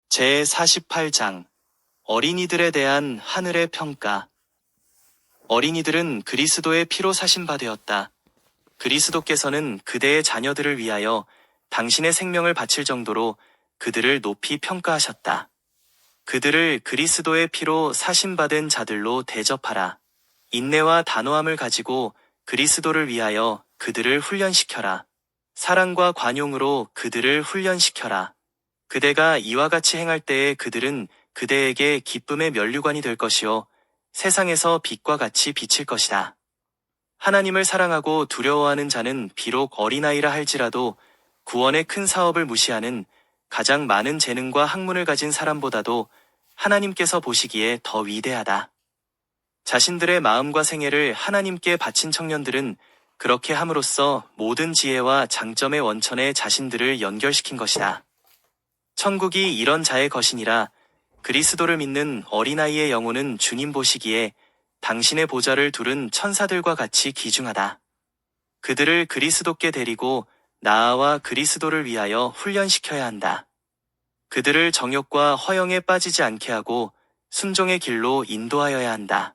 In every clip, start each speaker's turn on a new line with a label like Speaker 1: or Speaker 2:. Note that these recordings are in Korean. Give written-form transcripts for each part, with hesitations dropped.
Speaker 1: 제48장 어린이들에 대한 하늘의 평가. 어린이들은 그리스도의 피로 사신 바 되었다. 그리스도께서는 그대의 자녀들을 위하여 당신의 생명을 바칠 정도로 그들을 높이 평가하셨다. 그들을 그리스도의 피로 사신 받은 자들로 대접하라. 인내와 단호함을 가지고 그리스도를 위하여 그들을 훈련시켜라. 사랑과 관용으로 그들을 훈련시켜라. 그대가 이와 같이 행할 때에 그들은 그대에게 기쁨의 면류관이 될 것이요 세상에서 빛과 같이 비칠 것이다. 하나님을 사랑하고 두려워하는 자는 비록 어린아이라 할지라도 구원의 큰 사업을 무시하는 가장 많은 재능과 학문을 가진 사람보다도 하나님께서 보시기에 더 위대하다. 자신들의 마음과 생애를 하나님께 바친 청년들은 그렇게 함으로써 모든 지혜와 장점의 원천에 자신들을 연결시킨 것이다. 천국이 이런 자의 것이니라. 그리스도를 믿는 어린아이의 영혼은 주님 보시기에 당신의 보좌를 두른 천사들과 같이 귀중하다. 그들을 그리스도께 데리고 나아와 그리스도를 위하여 훈련시켜야 한다. 그들을 정욕과 허영에 빠지지 않게 하고 순종의 길로 인도하여야 한다.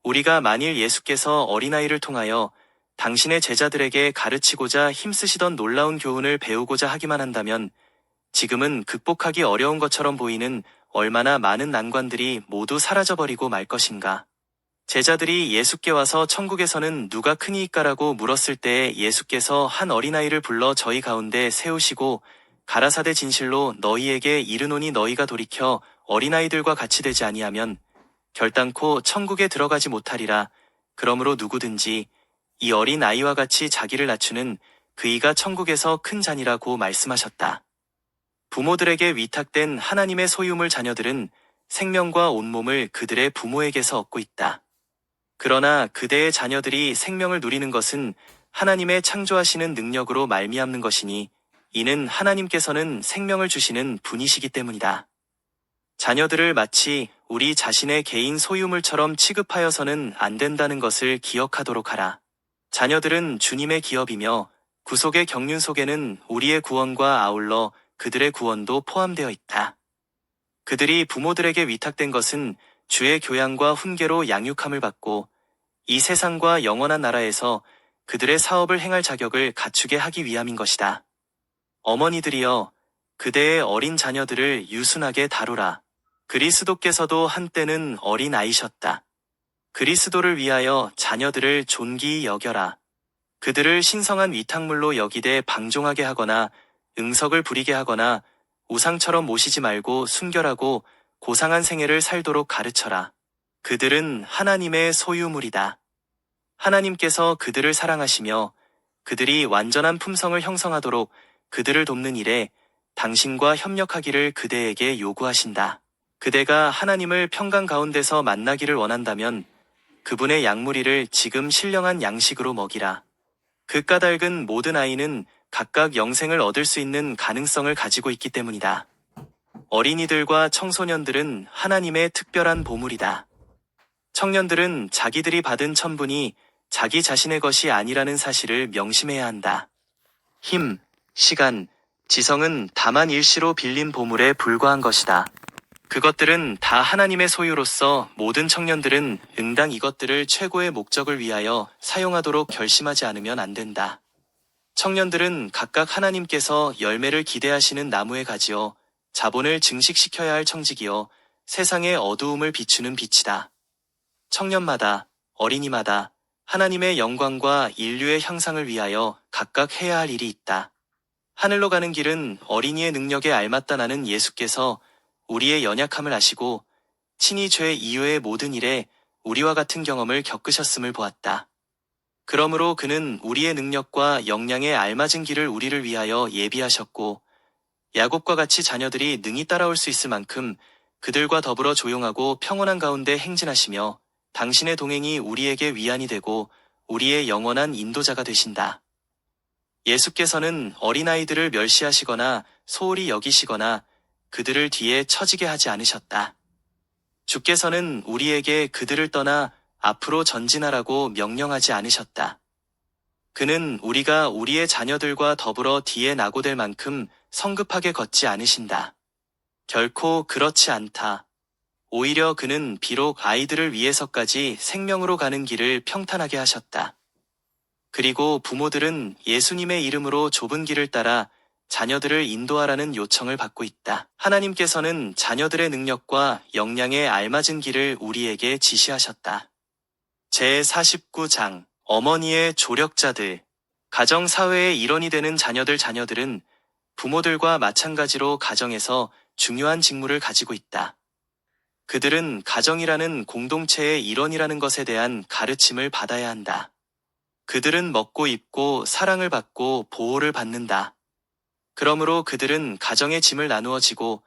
Speaker 1: 우리가 만일 예수께서 어린아이를 통하여 당신의 제자들에게 가르치고자 힘쓰시던 놀라운 교훈을 배우고자 하기만 한다면 지금은 극복하기 어려운 것처럼 보이는 얼마나 많은 난관들이 모두 사라져버리고 말 것인가. 제자들이 예수께 와서 천국에서는 누가 크니이까라고 물었을 때에 예수께서 한 어린아이를 불러 저희 가운데 세우시고 가라사대 진실로 너희에게 이르노니 너희가 돌이켜 어린아이들과 같이 되지 아니하면 결단코 천국에 들어가지 못하리라. 그러므로 누구든지 이 어린아이와 같이 자기를 낮추는 그이가 천국에서 큰 자니라고 말씀하셨다. 부모들에게 위탁된 하나님의 소유물 자녀들은 생명과 온몸을 그들의 부모에게서 얻고 있다. 그러나 그대의 자녀들이 생명을 누리는 것은 하나님의 창조하시는 능력으로 말미암는 것이니 이는 하나님께서는 생명을 주시는 분이시기 때문이다. 자녀들을 마치 우리 자신의 개인 소유물처럼 취급하여서는 안 된다는 것을 기억하도록 하라. 자녀들은 주님의 기업이며 구속의 경륜 속에는 우리의 구원과 아울러 그들의 구원도 포함되어 있다. 그들이 부모들에게 위탁된 것은 주의 교양과 훈계로 양육함을 받고 이 세상과 영원한 나라에서 그들의 사업을 행할 자격을 갖추게 하기 위함인 것이다. 어머니들이여, 그대의 어린 자녀들을 유순하게 다루라. 그리스도께서도 한때는 어린 아이셨다. 그리스도를 위하여 자녀들을 존귀히 여겨라. 그들을 신성한 위탁물로 여기되 방종하게 하거나 응석을 부리게 하거나 우상처럼 모시지 말고 순결하고 고상한 생애를 살도록 가르쳐라. 그들은 하나님의 소유물이다. 하나님께서 그들을 사랑하시며 그들이 완전한 품성을 형성하도록 그들을 돕는 일에 당신과 협력하기를 그대에게 요구하신다. 그대가 하나님을 평강 가운데서 만나기를 원한다면 그분의 양무리를 지금 신령한 양식으로 먹이라. 그 까닭은 모든 아이는 각각 영생을 얻을 수 있는 가능성을 가지고 있기 때문이다. 어린이들과 청소년들은 하나님의 특별한 보물이다. 청년들은 자기들이 받은 천분이 자기 자신의 것이 아니라는 사실을 명심해야 한다. 힘, 시간, 지성은 다만 일시로 빌린 보물에 불과한 것이다. 그것들은 다 하나님의 소유로서 모든 청년들은 응당 이것들을 최고의 목적을 위하여 사용하도록 결심하지 않으면 안 된다. 청년들은 각각 하나님께서 열매를 기대하시는 나무의 가지요 자본을 증식시켜야 할 청직이요 세상의 어두움을 비추는 빛이다. 청년마다, 어린이마다 하나님의 영광과 인류의 향상을 위하여 각각 해야 할 일이 있다. 하늘로 가는 길은 어린이의 능력에 알맞다나는 예수께서 우리의 연약함을 아시고 친히 죄 이후의 모든 일에 우리와 같은 경험을 겪으셨음을 보았다. 그러므로 그는 우리의 능력과 역량에 알맞은 길을 우리를 위하여 예비하셨고 야곱과 같이 자녀들이 능히 따라올 수 있을 만큼 그들과 더불어 조용하고 평온한 가운데 행진하시며 당신의 동행이 우리에게 위안이 되고 우리의 영원한 인도자가 되신다. 예수께서는 어린아이들을 멸시하시거나 소홀히 여기시거나 그들을 뒤에 처지게 하지 않으셨다. 주께서는 우리에게 그들을 떠나 앞으로 전진하라고 명령하지 않으셨다. 그는 우리가 우리의 자녀들과 더불어 뒤에 낙오될 만큼 성급하게 걷지 않으신다. 결코 그렇지 않다. 오히려 그는 비록 아이들을 위해서까지 생명으로 가는 길을 평탄하게 하셨다. 그리고 부모들은 예수님의 이름으로 좁은 길을 따라 자녀들을 인도하라는 요청을 받고 있다. 하나님께서는 자녀들의 능력과 역량에 알맞은 길을 우리에게 지시하셨다. 제49장 어머니의 조력자들. 가정사회의 일원이 되는 자녀들은 부모들과 마찬가지로 가정에서 중요한 직무를 가지고 있다. 그들은 가정이라는 공동체의 일원이라는 것에 대한 가르침을 받아야 한다. 그들은 먹고 입고 사랑을 받고 보호를 받는다. 그러므로 그들은 가정의 짐을 나누어 지고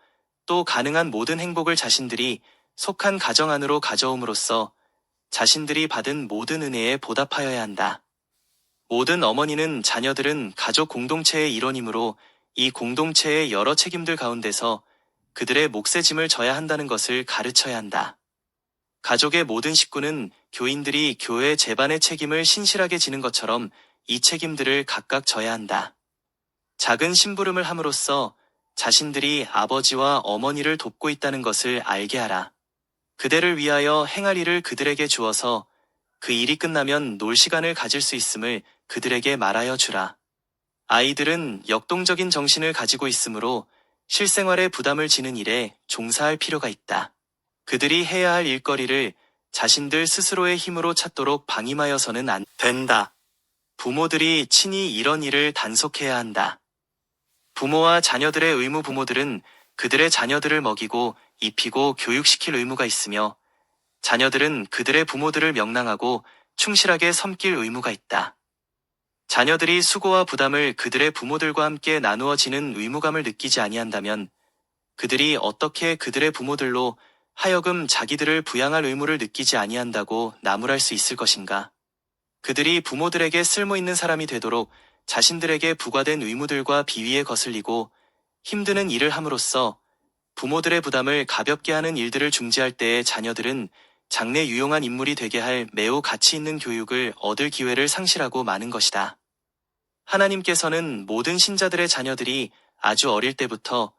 Speaker 1: 또 가능한 모든 행복을 자신들이 속한 가정 안으로 가져옴으로써 자신들이 받은 모든 은혜에 보답하여야 한다. 모든 어머니는 자녀들은 가족 공동체의 일원이므로 이 공동체의 여러 책임들 가운데서 그들의 몫의 짐을 져야 한다는 것을 가르쳐야 한다. 가족의 모든 식구는 교인들이 교회 제반의 책임을 신실하게 지는 것처럼 이 책임들을 각각 져야 한다. 작은 심부름을 함으로써 자신들이 아버지와 어머니를 돕고 있다는 것을 알게 하라. 그대를 위하여 행할 일을 그들에게 주어서 그 일이 끝나면 놀 시간을 가질 수 있음을 그들에게 말하여 주라. 아이들은 역동적인 정신을 가지고 있으므로 실생활에 부담을 지는 일에 종사할 필요가 있다. 그들이 해야 할 일거리를 자신들 스스로의 힘으로 찾도록 방임하여서는 안 된다. 부모들이 친히 이런 일을 단속해야 한다. 부모와 자녀들의 의무. 부모들은 그들의 자녀들을 먹이고 입히고 교육시킬 의무가 있으며 자녀들은 그들의 부모들을 명랑하고 충실하게 섬길 의무가 있다. 자녀들이 수고와 부담을 그들의 부모들과 함께 나누어 지는 의무감을 느끼지 아니한다면 그들이 어떻게 그들의 부모들로 하여금 자기들을 부양할 의무를 느끼지 아니한다고 나무랄 수 있을 것인가? 그들이 부모들에게 쓸모있는 사람이 되도록 자신들에게 부과된 의무들과 비위에 거슬리고 힘드는 일을 함으로써 부모들의 부담을 가볍게 하는 일들을 중지할 때에 자녀들은 장래 유용한 인물이 되게 할 매우 가치 있는 교육을 얻을 기회를 상실하고 마는 것이다. 하나님께서는 모든 신자들의 자녀들이 아주 어릴 때부터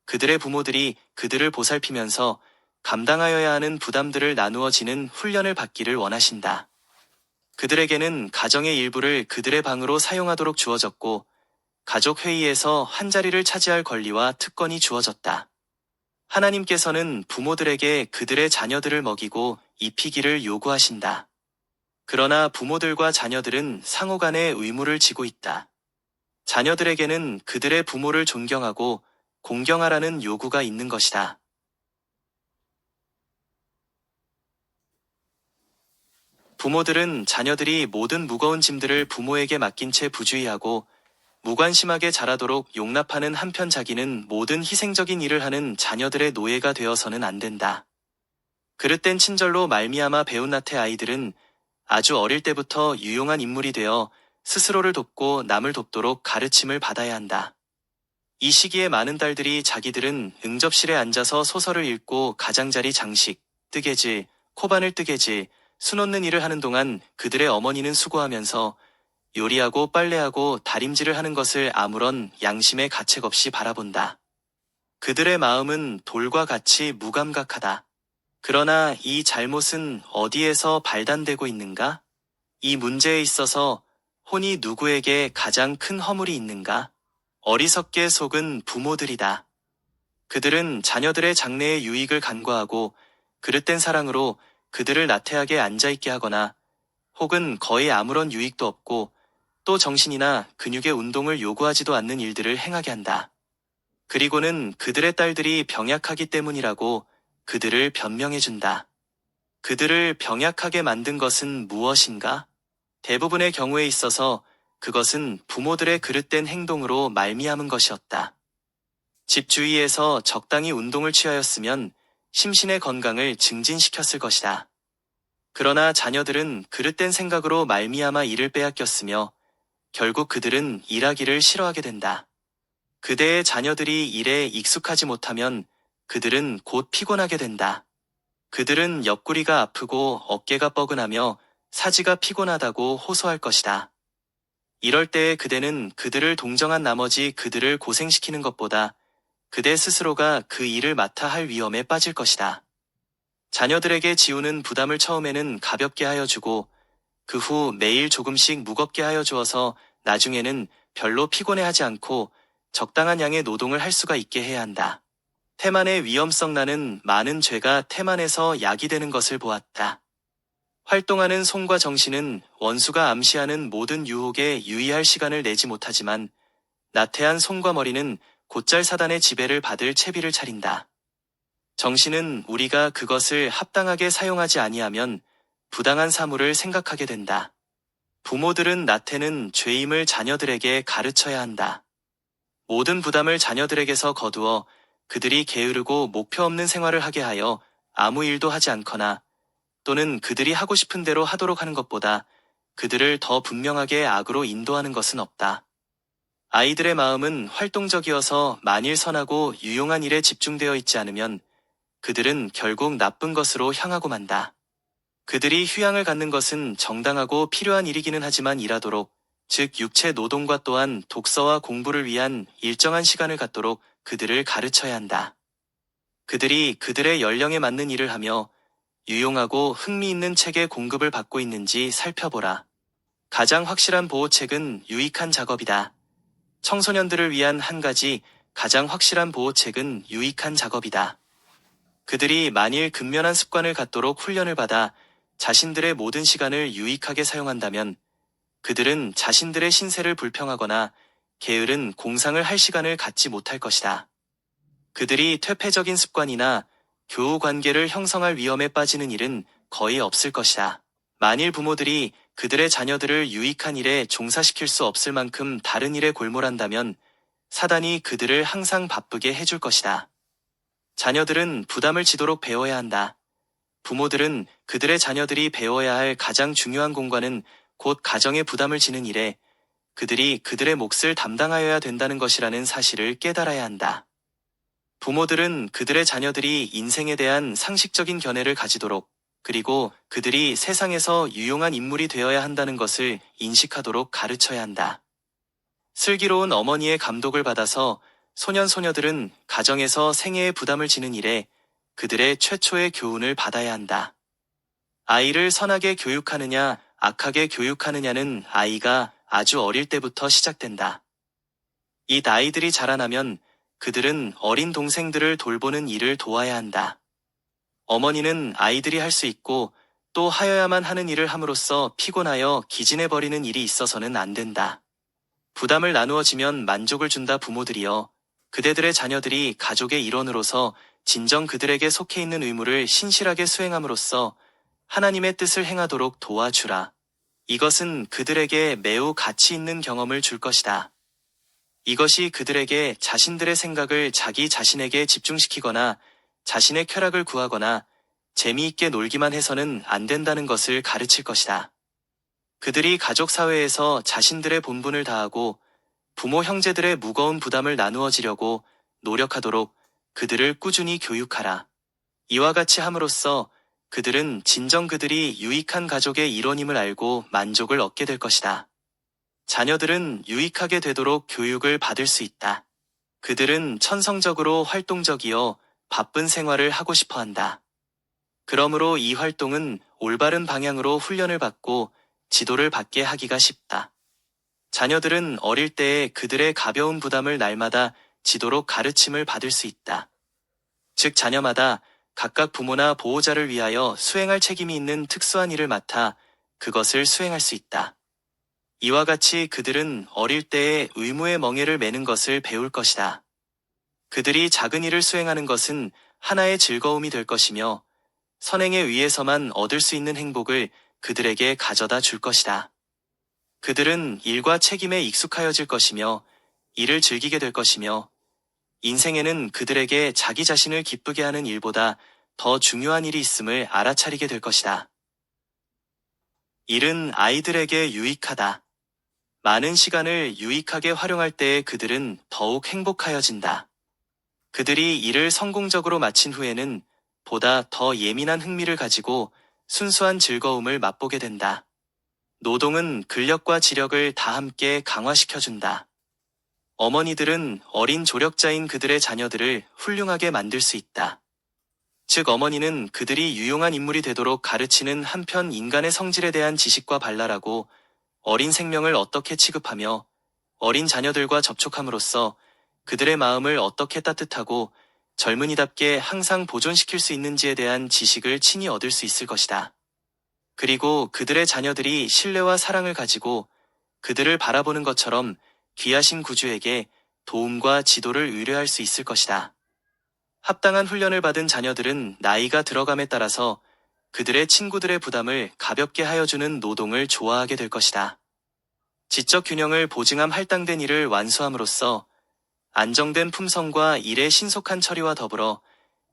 Speaker 1: 그들의 부모들이 그들을 보살피면서 감당하여야 하는 부담들을 나누어 지는 훈련을 받기를 원하신다. 그들에게는 가정의 일부를 그들의 방으로 사용하도록 주어졌고 가족 회의에서 한 자리를 차지할 권리와 특권이 주어졌다. 하나님께서는 부모들에게 그들의 자녀들을 먹이고 입히기를 요구하신다. 그러나 부모들과 자녀들은 상호 간의 의무를 지고 있다. 자녀들에게는 그들의 부모를 존경하고 공경하라는 요구가 있는 것이다. 부모들은 자녀들이 모든 무거운 짐들을 부모에게 맡긴 채 부주의하고 무관심하게 자라도록 용납하는 한편 자기는 모든 희생적인 일을 하는 자녀들의 노예가 되어서는 안 된다. 그릇된 친절로 말미암아 배운 나태 아이들은 아주 어릴 때부터 유용한 인물이 되어 스스로를 돕고 남을 돕도록 가르침을 받아야 한다. 이 시기에 많은 딸들이 자기들은 응접실에 앉아서 소설을 읽고 가장자리 장식, 뜨개질, 코바늘 뜨개질, 수놓는 일을 하는 동안 그들의 어머니는 수고하면서 요리하고 빨래하고 다림질을 하는 것을 아무런 양심의 가책 없이 바라본다. 그들의 마음은 돌과 같이 무감각하다. 그러나 이 잘못은 어디에서 발단되고 있는가? 이 문제에 있어서 혼이 누구에게 가장 큰 허물이 있는가? 어리석게 속은 부모들이다. 그들은 자녀들의 장래의 유익을 간과하고 그릇된 사랑으로 그들을 나태하게 앉아있게 하거나 혹은 거의 아무런 유익도 없고 또 정신이나 근육의 운동을 요구하지도 않는 일들을 행하게 한다. 그리고는 그들의 딸들이 병약하기 때문이라고 그들을 변명해준다. 그들을 병약하게 만든 것은 무엇인가? 대부분의 경우에 있어서 그것은 부모들의 그릇된 행동으로 말미암은 것이었다. 집 주위에서 적당히 운동을 취하였으면 심신의 건강을 증진시켰을 것이다. 그러나 자녀들은 그릇된 생각으로 말미암아 일을 빼앗겼으며 결국 그들은 일하기를 싫어하게 된다. 그대의 자녀들이 일에 익숙하지 못하면 그들은 곧 피곤하게 된다. 그들은 옆구리가 아프고 어깨가 뻐근하며 사지가 피곤하다고 호소할 것이다. 이럴 때에 그대는 그들을 동정한 나머지 그들을 고생시키는 것보다 그대 스스로가 그 일을 맡아 할 위험에 빠질 것이다. 자녀들에게 지우는 부담을 처음에는 가볍게 하여 주고 그 후 매일 조금씩 무겁게 하여 주어서 나중에는 별로 피곤해하지 않고 적당한 양의 노동을 할 수가 있게 해야 한다. 태만의 위험성. 나는 많은 죄가 태만에서 약이 되는 것을 보았다. 활동하는 손과 정신은 원수가 암시하는 모든 유혹에 유의할 시간을 내지 못하지만 나태한 손과 머리는 곧잘 사단의 지배를 받을 채비를 차린다. 정신은 우리가 그것을 합당하게 사용하지 아니하면 부당한 사물을 생각하게 된다. 부모들은 나태는 죄임을 자녀들에게 가르쳐야 한다. 모든 부담을 자녀들에게서 거두어 그들이 게으르고 목표 없는 생활을 하게 하여 아무 일도 하지 않거나 또는 그들이 하고 싶은 대로 하도록 하는 것보다 그들을 더 분명하게 악으로 인도하는 것은 없다. 아이들의 마음은 활동적이어서 만일 선하고 유용한 일에 집중되어 있지 않으면 그들은 결국 나쁜 것으로 향하고 만다. 그들이 휴양을 갖는 것은 정당하고 필요한 일이기는 하지만 일하도록, 즉 육체 노동과 또한 독서와 공부를 위한 일정한 시간을 갖도록 그들을 가르쳐야 한다. 그들이 그들의 연령에 맞는 일을 하며 유용하고 흥미있는 책의 공급을 받고 있는지 살펴보라. 가장 확실한 보호책은 유익한 작업이다. 청소년들을 위한 한 가지 가장 확실한 보호책은 유익한 작업이다. 그들이 만일 근면한 습관을 갖도록 훈련을 받아 자신들의 모든 시간을 유익하게 사용한다면 그들은 자신들의 신세를 불평하거나 게으른 공상을 할 시간을 갖지 못할 것이다. 그들이 퇴폐적인 습관이나 교우 관계를 형성할 위험에 빠지는 일은 거의 없을 것이다. 만일 부모들이 그들의 자녀들을 유익한 일에 종사시킬 수 없을 만큼 다른 일에 골몰한다면 사단이 그들을 항상 바쁘게 해줄 것이다. 자녀들은 부담을 지도록 배워야 한다. 부모들은 그들의 자녀들이 배워야 할 가장 중요한 공과는 곧 가정의 부담을 지는 일에 그들이 그들의 몫을 담당하여야 된다는 것이라는 사실을 깨달아야 한다. 부모들은 그들의 자녀들이 인생에 대한 상식적인 견해를 가지도록 그리고 그들이 세상에서 유용한 인물이 되어야 한다는 것을 인식하도록 가르쳐야 한다. 슬기로운 어머니의 감독을 받아서 소년소녀들은 가정에서 생애의 부담을 지는 일에 그들의 최초의 교훈을 받아야 한다. 아이를 선하게 교육하느냐 악하게 교육하느냐는 아이가 아주 어릴 때부터 시작된다. 이 아이들이 자라나면 그들은 어린 동생들을 돌보는 일을 도와야 한다. 어머니는 아이들이 할 수 있고 또 하여야만 하는 일을 함으로써 피곤하여 기진해버리는 일이 있어서는 안 된다. 부담을 나누어지면 만족을 준다. 부모들이여, 그대들의 자녀들이 가족의 일원으로서 진정 그들에게 속해 있는 의무를 신실하게 수행함으로써 하나님의 뜻을 행하도록 도와주라. 이것은 그들에게 매우 가치 있는 경험을 줄 것이다. 이것이 그들에게 자신들의 생각을 자기 자신에게 집중시키거나 자신의 쾌락을 구하거나 재미있게 놀기만 해서는 안 된다는 것을 가르칠 것이다. 그들이 가족 사회에서 자신들의 본분을 다하고 부모 형제들의 무거운 부담을 나누어지려고 노력하도록 그들을 꾸준히 교육하라. 이와 같이 함으로써 그들은 진정 그들이 유익한 가족의 일원임을 알고 만족을 얻게 될 것이다. 자녀들은 유익하게 되도록 교육을 받을 수 있다. 그들은 천성적으로 활동적이어 바쁜 생활을 하고 싶어 한다. 그러므로 이 활동은 올바른 방향으로 훈련을 받고 지도를 받게 하기가 쉽다. 자녀들은 어릴 때에 그들의 가벼운 부담을 날마다 지도록 가르침을 받을 수 있다. 즉 자녀마다 각각 부모나 보호자를 위하여 수행할 책임이 있는 특수한 일을 맡아 그것을 수행할 수 있다. 이와 같이 그들은 어릴 때에 의무의 멍에를 매는 것을 배울 것이다. 그들이 작은 일을 수행하는 것은 하나의 즐거움이 될 것이며 선행에 의해서만 얻을 수 있는 행복을 그들에게 가져다 줄 것이다. 그들은 일과 책임에 익숙하여질 것이며 일을 즐기게 될 것이며 인생에는 그들에게 자기 자신을 기쁘게 하는 일보다 더 중요한 일이 있음을 알아차리게 될 것이다. 일은 아이들에게 유익하다. 많은 시간을 유익하게 활용할 때에 그들은 더욱 행복하여진다. 그들이 일을 성공적으로 마친 후에는 보다 더 예민한 흥미를 가지고 순수한 즐거움을 맛보게 된다. 노동은 근력과 지력을 다 함께 강화시켜준다. 어머니들은 어린 조력자인 그들의 자녀들을 훌륭하게 만들 수 있다. 즉 어머니는 그들이 유용한 인물이 되도록 가르치는 한편 인간의 성질에 대한 지식과 발랄하고 어린 생명을 어떻게 취급하며 어린 자녀들과 접촉함으로써 그들의 마음을 어떻게 따뜻하고 젊은이답게 항상 보존시킬 수 있는지에 대한 지식을 친히 얻을 수 있을 것이다. 그리고 그들의 자녀들이 신뢰와 사랑을 가지고 그들을 바라보는 것처럼 귀하신 구주에게 도움과 지도를 의뢰할 수 있을 것이다. 합당한 훈련을 받은 자녀들은 나이가 들어감에 따라서 그들의 친구들의 부담을 가볍게 하여주는 노동을 좋아하게 될 것이다. 지적 균형을 보증함 할당된 일을 완수함으로써 안정된 품성과 일의 신속한 처리와 더불어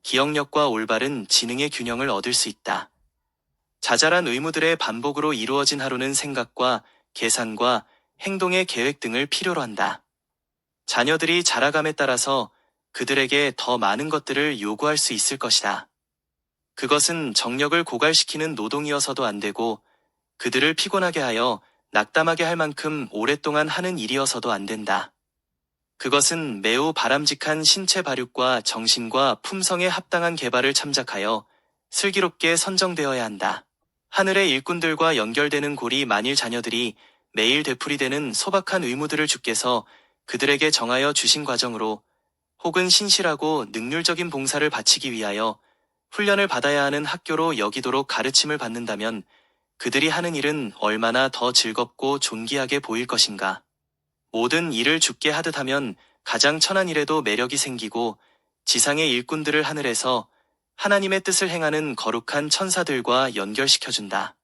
Speaker 1: 기억력과 올바른 지능의 균형을 얻을 수 있다. 자잘한 의무들의 반복으로 이루어진 하루는 생각과 계산과 행동의 계획 등을 필요로 한다. 자녀들이 자라감에 따라서 그들에게 더 많은 것들을 요구할 수 있을 것이다. 그것은 정력을 고갈시키는 노동이어서도 안 되고 그들을 피곤하게 하여 낙담하게 할 만큼 오랫동안 하는 일이어서도 안 된다. 그것은 매우 바람직한 신체 발육과 정신과 품성에 합당한 개발을 참작하여 슬기롭게 선정되어야 한다. 하늘의 일꾼들과 연결되는 골이 만일 자녀들이 매일 되풀이되는 소박한 의무들을 주께서 그들에게 정하여 주신 과정으로 혹은 신실하고 능률적인 봉사를 바치기 위하여 훈련을 받아야 하는 학교로 여기도록 가르침을 받는다면 그들이 하는 일은 얼마나 더 즐겁고 존귀하게 보일 것인가. 모든 일을 주께 하듯 하면 가장 천한 일에도 매력이 생기고 지상의 일꾼들을 하늘에서 하나님의 뜻을 행하는 거룩한 천사들과 연결시켜준다.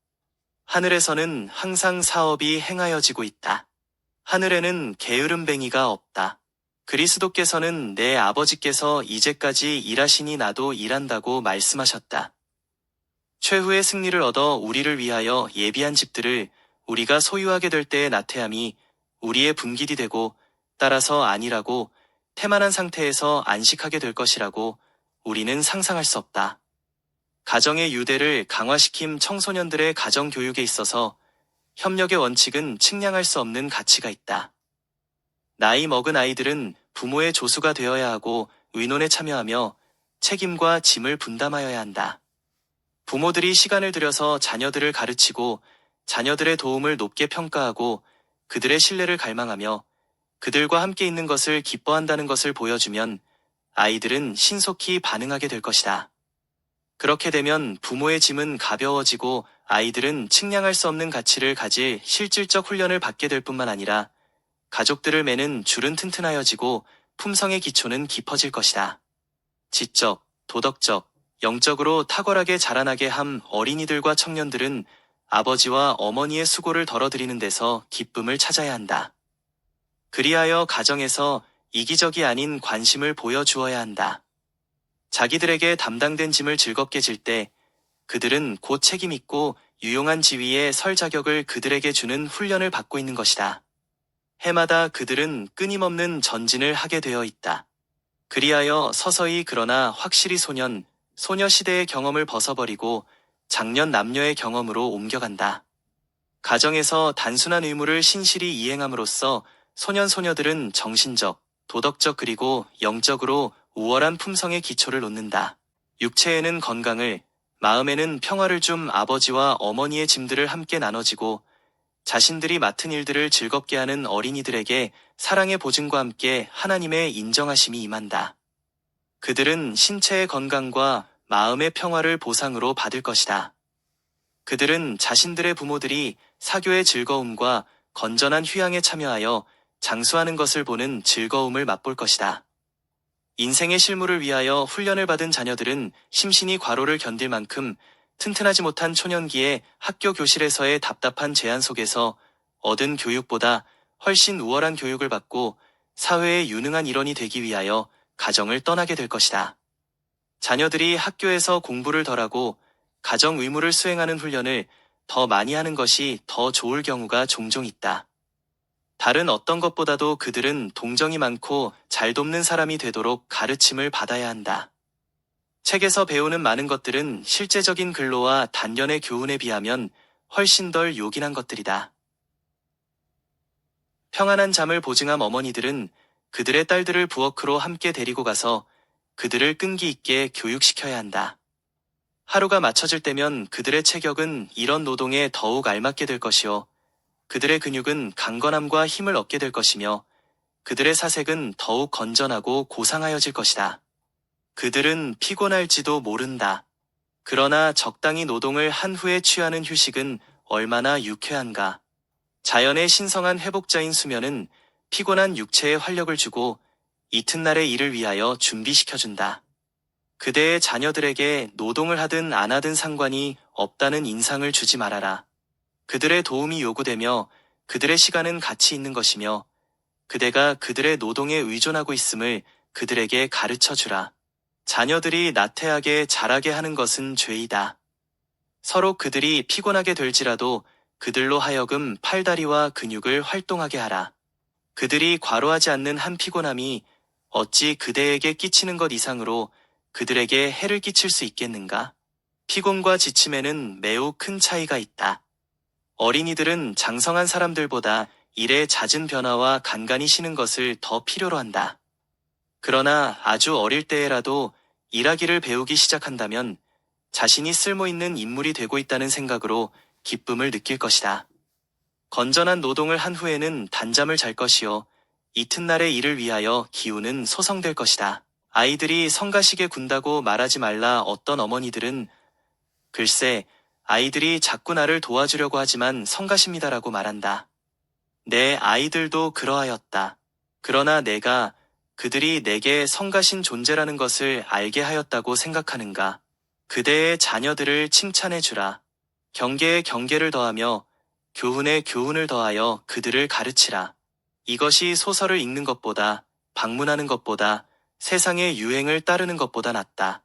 Speaker 1: 하늘에서는 항상 사업이 행하여지고 있다. 하늘에는 게으름뱅이가 없다. 그리스도께서는 내 아버지께서 이제까지 일하시니 나도 일한다고 말씀하셨다. 최후의 승리를 얻어 우리를 위하여 예비한 집들을 우리가 소유하게 될 때의 나태함이 우리의 분깃이 되고 따라서 안일하고 태만한 상태에서 안식하게 될 것이라고 우리는 상상할 수 없다. 가정의 유대를 강화시킴 청소년들의 가정교육에 있어서 협력의 원칙은 측량할 수 없는 가치가 있다. 나이 먹은 아이들은 부모의 조수가 되어야 하고 의논에 참여하며 책임과 짐을 분담하여야 한다. 부모들이 시간을 들여서 자녀들을 가르치고 자녀들의 도움을 높게 평가하고 그들의 신뢰를 갈망하며 그들과 함께 있는 것을 기뻐한다는 것을 보여주면 아이들은 신속히 반응하게 될 것이다. 그렇게 되면 부모의 짐은 가벼워지고 아이들은 측량할 수 없는 가치를 가질 실질적 훈련을 받게 될 뿐만 아니라 가족들을 매는 줄은 튼튼하여지고 품성의 기초는 깊어질 것이다. 지적, 도덕적, 영적으로 탁월하게 자라나게 함 어린이들과 청년들은 아버지와 어머니의 수고를 덜어드리는 데서 기쁨을 찾아야 한다. 그리하여 가정에서 이기적이 아닌 관심을 보여주어야 한다. 자기들에게 담당된 짐을 즐겁게 질 때 그들은 곧 책임있고 유용한 지위에 설 자격을 그들에게 주는 훈련을 받고 있는 것이다. 해마다 그들은 끊임없는 전진을 하게 되어 있다. 그리하여 서서히 그러나 확실히 소녀 시대의 경험을 벗어버리고 장년 남녀의 경험으로 옮겨간다. 가정에서 단순한 의무를 신실히 이행함으로써 소년들은 정신적, 도덕적 그리고 영적으로 우월한 품성의 기초를 놓는다. 육체에는 건강을, 마음에는 평화를 준 아버지와 어머니의 짐들을 함께 나눠지고 자신들이 맡은 일들을 즐겁게 하는 어린이들에게 사랑의 보증과 함께 하나님의 인정하심이 임한다. 그들은 신체의 건강과 마음의 평화를 보상으로 받을 것이다. 그들은 자신들의 부모들이 사교의 즐거움과 건전한 휴양에 참여하여 장수하는 것을 보는 즐거움을 맛볼 것이다. 인생의 실무를 위하여 훈련을 받은 자녀들은 심신이 과로를 견딜 만큼 튼튼하지 못한 초년기에 학교 교실에서의 답답한 제한 속에서 얻은 교육보다 훨씬 우월한 교육을 받고 사회에 유능한 일원이 되기 위하여 가정을 떠나게 될 것이다. 자녀들이 학교에서 공부를 덜하고 가정 의무를 수행하는 훈련을 더 많이 하는 것이 더 좋을 경우가 종종 있다. 다른 어떤 것보다도 그들은 동정이 많고 잘 돕는 사람이 되도록 가르침을 받아야 한다. 책에서 배우는 많은 것들은 실제적인 근로와 단연의 교훈에 비하면 훨씬 덜 요긴한 것들이다. 평안한 잠을 보증함 어머니들은 그들의 딸들을 부엌으로 함께 데리고 가서 그들을 끈기 있게 교육시켜야 한다. 하루가 맞춰질 때면 그들의 체격은 이런 노동에 더욱 알맞게 될 것이요. 그들의 근육은 강건함과 힘을 얻게 될 것이며 그들의 사색은 더욱 건전하고 고상하여질 것이다. 그들은 피곤할지도 모른다. 그러나 적당히 노동을 한 후에 취하는 휴식은 얼마나 유쾌한가. 자연의 신성한 회복자인 수면은 피곤한 육체에 활력을 주고 이튿날의 일을 위하여 준비시켜준다. 그대의 자녀들에게 노동을 하든 안 하든 상관이 없다는 인상을 주지 말아라. 그들의 도움이 요구되며 그들의 시간은 가치 있는 것이며 그대가 그들의 노동에 의존하고 있음을 그들에게 가르쳐 주라. 자녀들이 나태하게 자라게 하는 것은 죄이다. 서로 그들이 피곤하게 될지라도 그들로 하여금 팔다리와 근육을 활동하게 하라. 그들이 과로하지 않는 한 피곤함이 어찌 그대에게 끼치는 것 이상으로 그들에게 해를 끼칠 수 있겠는가? 피곤과 지침에는 매우 큰 차이가 있다. 어린이들은 장성한 사람들보다 일의 잦은 변화와 간간히 쉬는 것을 더 필요로 한다. 그러나 아주 어릴 때에라도 일하기를 배우기 시작한다면 자신이 쓸모있는 인물이 되고 있다는 생각으로 기쁨을 느낄 것이다. 건전한 노동을 한 후에는 단잠을 잘 것이요. 이튿날의 일을 위하여 기운은 소성될 것이다. 아이들이 성가시게 군다고 말하지 말라. 어떤 어머니들은 글쎄, 아이들이 자꾸 나를 도와주려고 하지만 성가십니다라고 말한다. 내 아이들도 그러하였다. 그러나 내가 그들이 내게 성가신 존재라는 것을 알게 하였다고 생각하는가? 그대의 자녀들을 칭찬해 주라. 경계에 경계를 더하며 교훈에 교훈을 더하여 그들을 가르치라. 이것이 소설을 읽는 것보다, 방문하는 것보다, 세상의 유행을 따르는 것보다 낫다.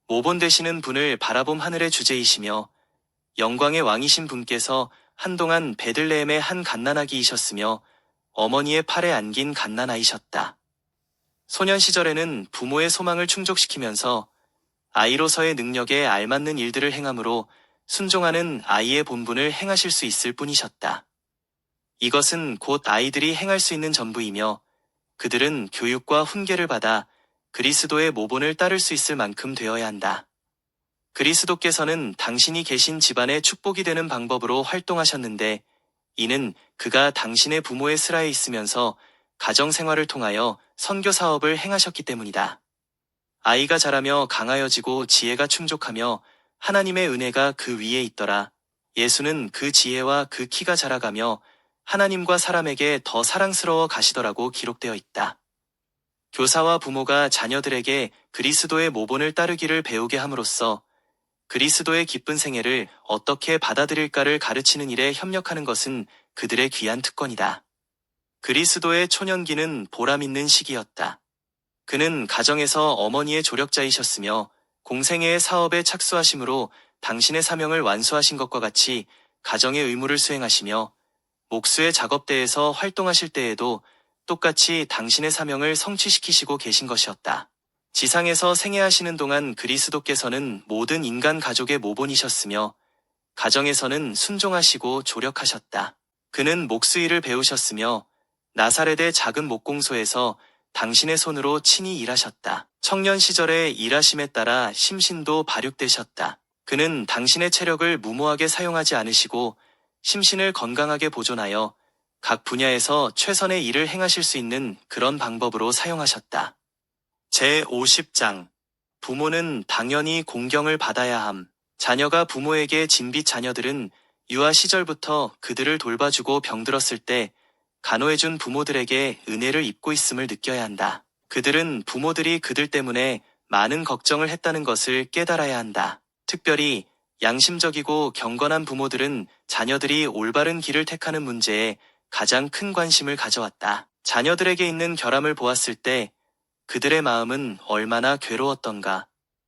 Speaker 1: 모본 되시는 분을 바라봄 하늘의 주제이시며 영광의 왕이신 분께서 한동안 베들레헴의 한 갓난아기이셨으며 어머니의 팔에 안긴 갓난아이셨다. 소년 시절에는 부모의 소망을 충족시키면서 아이로서의 능력에 알맞는 일들을 행함으로 순종하는 아이의 본분을 행하실 수 있을 뿐이셨다. 이것은 곧 아이들이 행할 수 있는 전부이며 그들은 교육과 훈계를 받아 그리스도의 모본을 따를 수 있을 만큼 되어야 한다. 그리스도께서는 당신이 계신 집안의 축복이 되는 방법으로 활동하셨는데 이는 그가 당신의 부모의 슬하에 있으면서 가정생활을 통하여 선교 사업을 행하셨기 때문이다. 아이가 자라며 강하여지고 지혜가 충족하며 하나님의 은혜가 그 위에 있더라. 예수는 그 지혜와 그 키가 자라가며 하나님과 사람에게 더 사랑스러워 가시더라고 기록되어 있다. 교사와 부모가 자녀들에게 그리스도의 모본을 따르기를 배우게 함으로써 그리스도의 기쁜 생애를 어떻게 받아들일까를 가르치는 일에 협력하는 것은 그들의 귀한 특권이다. 그리스도의 초년기는 보람있는 시기였다. 그는 가정에서 어머니의 조력자이셨으며 공생애의 사업에 착수하심으로 당신의 사명을 완수하신 것과 같이 가정의 의무를 수행하시며 목수의 작업대에서 활동하실 때에도 똑같이 당신의 사명을 성취시키시고 계신 것이었다. 지상에서 생애하시는 동안 그리스도께서는 모든 인간 가족의 모본이셨으며 가정에서는 순종하시고 조력하셨다. 그는 목수 일을 배우셨으며 나사렛의 작은 목공소에서 당신의 손으로 친히 일하셨다. 청년 시절의 일하심에 따라 심신도 발육되셨다. 그는 당신의 체력을 무모하게 사용하지 않으시고 심신을 건강하게 보존하여 각 분야에서 최선의 일을 행하실 수 있는 그런 방법으로 사용하셨다. 제50장 부모는 당연히 공경을 받아야 함. 자녀가 부모에게 진빚 자녀들은 유아 시절부터 그들을 돌봐주고 병들었을 때 간호해준 부모들에게 은혜를 입고 있음을 느껴야 한다. 그들은 부모들이 그들 때문에 많은 걱정을 했다는 것을 깨달아야 한다. 특별히 양심적이고 경건한 부모들은 자녀들이 올바른 길을 택하는 문제에 가장 큰 관심을 가져왔다. 자녀들에게 있는 결함을 보았을 때 그들의 마음은 얼마나 괴로웠던가.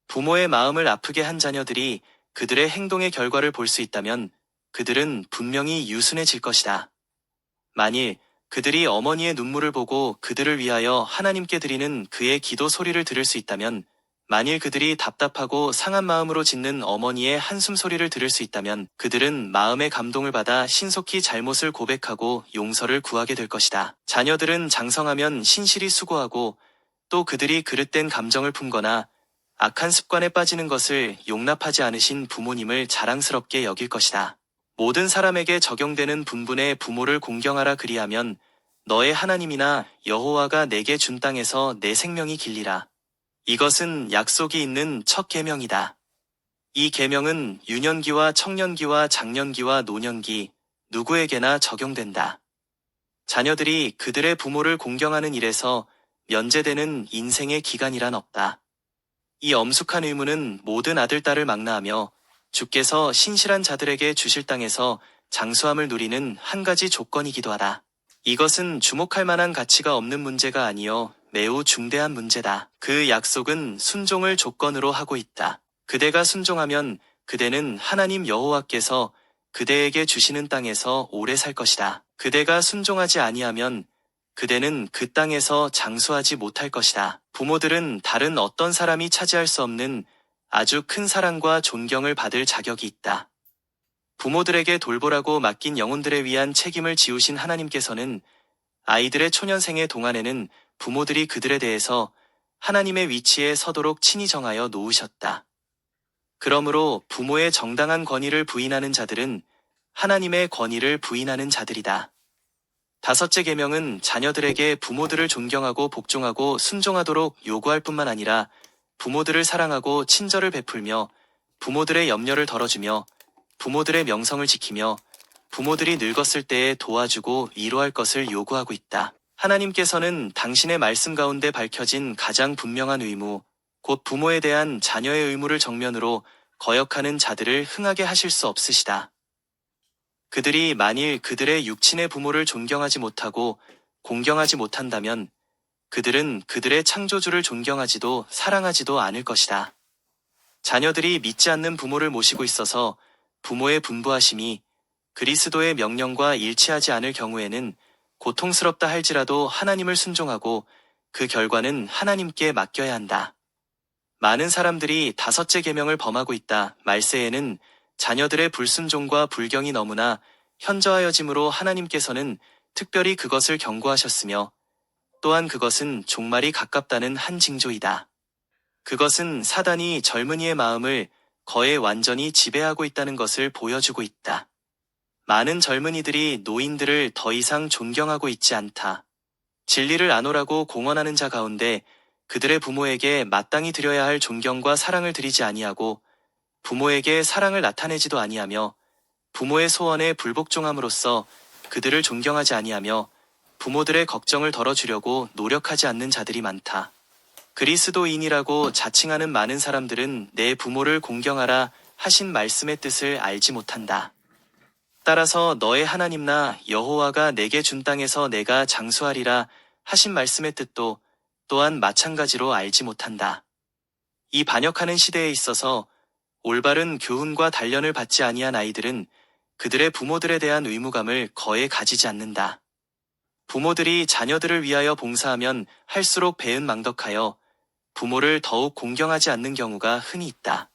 Speaker 1: 부모의 마음을 아프게 한 자녀들이 그들의 행동의 결과를 볼 수 있다면 그들은 분명히 유순해질 것이다. 만일 그들이 어머니의 눈물을 보고 그들을 위하여 하나님께 드리는 그의 기도 소리를 들을 수 있다면 만일 그들이 답답하고 상한 마음으로 짓는 어머니의 한숨 소리를 들을 수 있다면 그들은 마음의 감동을 받아 신속히 잘못을 고백하고 용서를 구하게 될 것이다. 자녀들은 장성하면 신실히 수고하고 또 그들이 그릇된 감정을 품거나 악한 습관에 빠지는 것을 용납하지 않으신 부모님을 자랑스럽게 여길 것이다. 모든 사람에게 적용되는 분분의 부모를 공경하라 그리하면 너의 하나님이나 여호와가 내게 준 땅에서 내 생명이 길리라. 이것은 약속이 있는 첫 계명이다. 이 계명은 유년기와 청년기와 장년기와 노년기 누구에게나 적용된다. 자녀들이 그들의 부모를 공경하는 일에서 면제되는 인생의 기간이란 없다. 이 엄숙한 의무는 모든 아들, 딸을 망라하며 주께서 신실한 자들에게 주실 땅에서 장수함을 누리는 한 가지 조건이기도 하다. 이것은 주목할 만한 가치가 없는 문제가 아니요 매우 중대한 문제다. 그 약속은 순종을 조건으로 하고 있다. 그대가 순종하면 그대는 하나님 여호와께서 그대에게 주시는 땅에서 오래 살 것이다. 그대가 순종하지 아니하면 그대는 그 땅에서 장수하지 못할 것이다. 부모들은 다른 어떤 사람이 차지할 수 없는 아주 큰 사랑과 존경을 받을 자격이 있다. 부모들에게 돌보라고 맡긴 영혼들에 위한 책임을 지우신 하나님께서는 아이들의 초년생의 동안에는 부모들이 그들에 대해서 하나님의 위치에 서도록 친히 정하여 놓으셨다. 그러므로 부모의 정당한 권위를 부인하는 자들은 하나님의 권위를 부인하는 자들이다. 다섯째 계명은 자녀들에게 부모들을 존경하고 복종하고 순종하도록 요구할 뿐만 아니라 부모들을 사랑하고 친절을 베풀며 부모들의 염려를 덜어주며 부모들의 명성을 지키며 부모들이 늙었을 때에 도와주고 위로할 것을 요구하고 있다. 하나님께서는 당신의 말씀 가운데 밝혀진 가장 분명한 의무, 곧 부모에 대한 자녀의 의무를 정면으로 거역하는 자들을 흥하게 하실 수 없으시다. 그들이 만일 그들의 육친의 부모를 존경하지 못하고 공경하지 못한다면 그들은 그들의 창조주를 존경하지도 사랑하지도 않을 것이다. 자녀들이 믿지 않는 부모를 모시고 있어서 부모의 분부하심이 그리스도의 명령과 일치하지 않을 경우에는 고통스럽다 할지라도 하나님을 순종하고 그 결과는 하나님께 맡겨야 한다. 많은 사람들이 다섯째 계명을 범하고 있다. 말세에는 자녀들의 불순종과 불경이 너무나 현저하여짐으로 하나님께서는 특별히 그것을 경고하셨으며 또한 그것은 종말이 가깝다는 한 징조이다. 그것은 사단이 젊은이의 마음을 거의 완전히 지배하고 있다는 것을 보여주고 있다. 많은 젊은이들이 노인들을 더 이상 존경하고 있지 않다. 진리를 안오라고 공언하는 자 가운데 그들의 부모에게 마땅히 드려야 할 존경과 사랑을 드리지 아니하고 부모에게 사랑을 나타내지도 아니하며 부모의 소원에 불복종함으로써 그들을 존경하지 아니하며 부모들의 걱정을 덜어주려고 노력하지 않는 자들이 많다. 그리스도인이라고 자칭하는 많은 사람들은 내 부모를 공경하라 하신 말씀의 뜻을 알지 못한다. 따라서 너의 하나님나 여호와가 내게 준 땅에서 내가 장수하리라 하신 말씀의 뜻도 또한 마찬가지로 알지 못한다. 이 반역하는 시대에 있어서 올바른 교훈과 단련을 받지 아니한 아이들은 그들의 부모들에 대한 의무감을 거의 가지지 않는다. 부모들이 자녀들을 위하여 봉사하면 할수록 배은망덕하여 부모를 더욱 공경하지 않는 경우가 흔히 있다.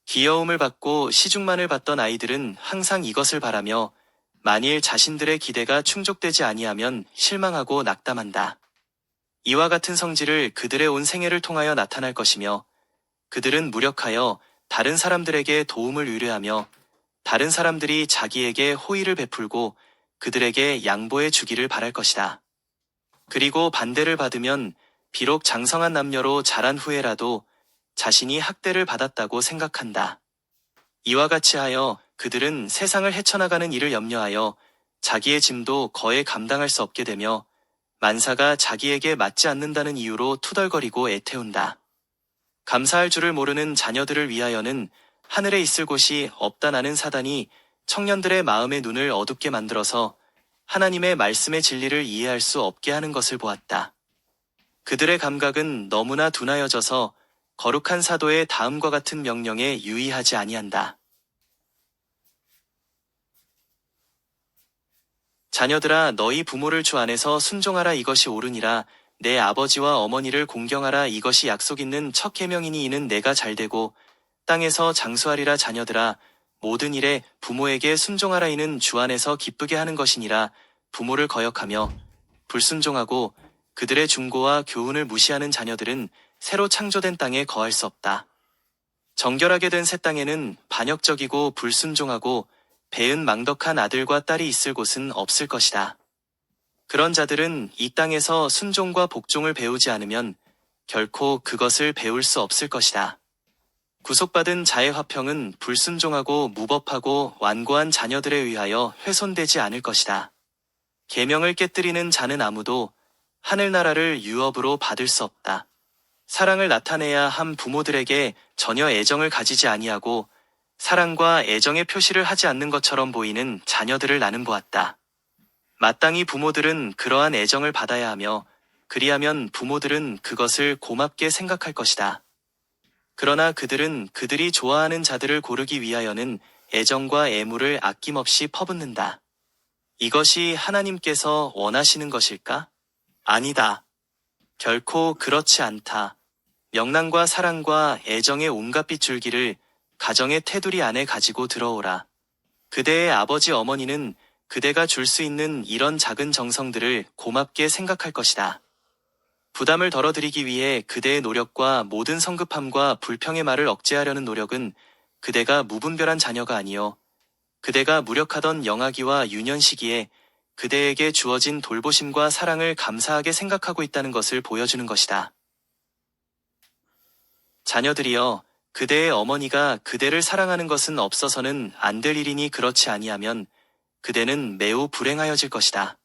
Speaker 1: 귀여움을 받고 시중만을 받던 아이들은 항상 이것을 바라며 만일 자신들의 기대가 충족되지 아니하면 실망하고 낙담한다. 이와 같은 성질을 그들의 온 생애를 통하여 나타날 것이며 그들은 무력하여 다른 사람들에게 도움을 의뢰하며 다른 사람들이 자기에게 호의를 베풀고 그들에게 양보해 주기를 바랄 것이다. 그리고 반대를 받으면 비록 장성한 남녀로 자란 후에라도 자신이 학대를 받았다고 생각한다. 이와 같이 하여 그들은 세상을 헤쳐나가는 일을 염려하여 자기의 짐도 거의 감당할 수 없게 되며 만사가 자기에게 맞지 않는다는 이유로 투덜거리고 애태운다. 감사할 줄을 모르는 자녀들을 위하여는 하늘에 있을 곳이 없다나는 사단이 청년들의 마음의 눈을 어둡게 만들어서 하나님의 말씀의 진리를 이해할 수 없게 하는 것을 보았다. 그들의 감각은 너무나 둔하여져서 거룩한 사도의 다음과 같은 명령에 유의하지 아니한다. 자녀들아 너희 부모를 주 안에서 순종하라 이것이 옳으니라 내 아버지와 어머니를 공경하라 이것이 약속 있는 첫 계명이니 이는 내가 잘되고 땅에서 장수하리라 자녀들아 모든 일에 부모에게 순종하라 이는 주 안에서 기쁘게 하는 것이니라 부모를 거역하며 불순종하고 그들의 중고와 교훈을 무시하는 자녀들은 새로 창조된 땅에 거할 수 없다. 정결하게 된 새 땅에는 반역적이고 불순종하고 배은 망덕한 아들과 딸이 있을 곳은 없을 것이다. 그런 자들은 이 땅에서 순종과 복종을 배우지 않으면 결코 그것을 배울 수 없을 것이다. 구속받은 자의 화평은 불순종하고 무법하고 완고한 자녀들에 의하여 훼손되지 않을 것이다. 계명을 깨뜨리는 자는 아무도 하늘나라를 유업으로 받을 수 없다. 사랑을 나타내야 한 부모들에게 전혀 애정을 가지지 아니하고 사랑과 애정의 표시를 하지 않는 것처럼 보이는 자녀들을 나는 보았다. 마땅히 부모들은 그러한 애정을 받아야 하며 그리하면 부모들은 그것을 고맙게 생각할 것이다. 그러나 그들은 그들이 좋아하는 자들을 고르기 위하여는 애정과 애무를 아낌없이 퍼붓는다. 이것이 하나님께서 원하시는 것일까? 아니다. 결코 그렇지 않다. 명랑과 사랑과 애정의 온갖 빗줄기를 가정의 테두리 안에 가지고 들어오라. 그대의 아버지 어머니는 그대가 줄 수 있는 이런 작은 정성들을 고맙게 생각할 것이다. 부담을 덜어드리기 위해 그대의 노력과 모든 성급함과 불평의 말을 억제하려는 노력은 그대가 무분별한 자녀가 아니요 그대가 무력하던 영아기와 유년 시기에 그대에게 주어진 돌보심과 사랑을 감사하게 생각하고 있다는 것을 보여주는 것이다. 자녀들이여, 그대의 어머니가 그대를 사랑하는 것은 없어서는 안 될 일이니 그렇지 아니하면 그대는 매우 불행하여질 것이다.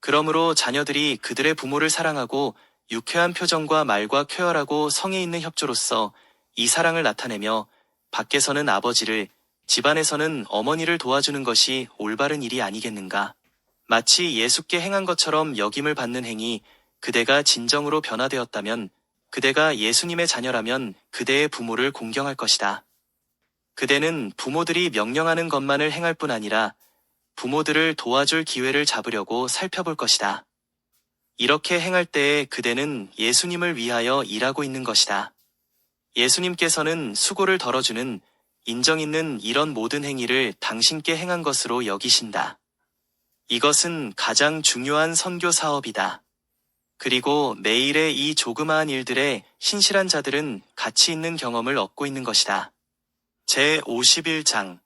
Speaker 1: 그러므로 자녀들이 그들의 부모를 사랑하고 유쾌한 표정과 말과 쾌활하고 성에 있는 협조로서 이 사랑을 나타내며 밖에서는 아버지를, 집안에서는 어머니를 도와주는 것이 올바른 일이 아니겠는가. 마치 예수께 행한 것처럼 여김을 받는 행위, 그대가 진정으로 변화되었다면, 그대가 예수님의 자녀라면 그대의 부모를 공경할 것이다. 그대는 부모들이 명령하는 것만을 행할 뿐 아니라 부모들을 도와줄 기회를 잡으려고 살펴볼 것이다. 이렇게 행할 때에 그대는 예수님을 위하여 일하고 있는 것이다. 예수님께서는 수고를 덜어주는 인정 있는 이런 모든 행위를 당신께 행한 것으로 여기신다. 이것은 가장 중요한 선교 사업이다. 그리고 매일의 이 조그마한 일들에 신실한 자들은 가치 있는 경험을 얻고 있는 것이다. 제51장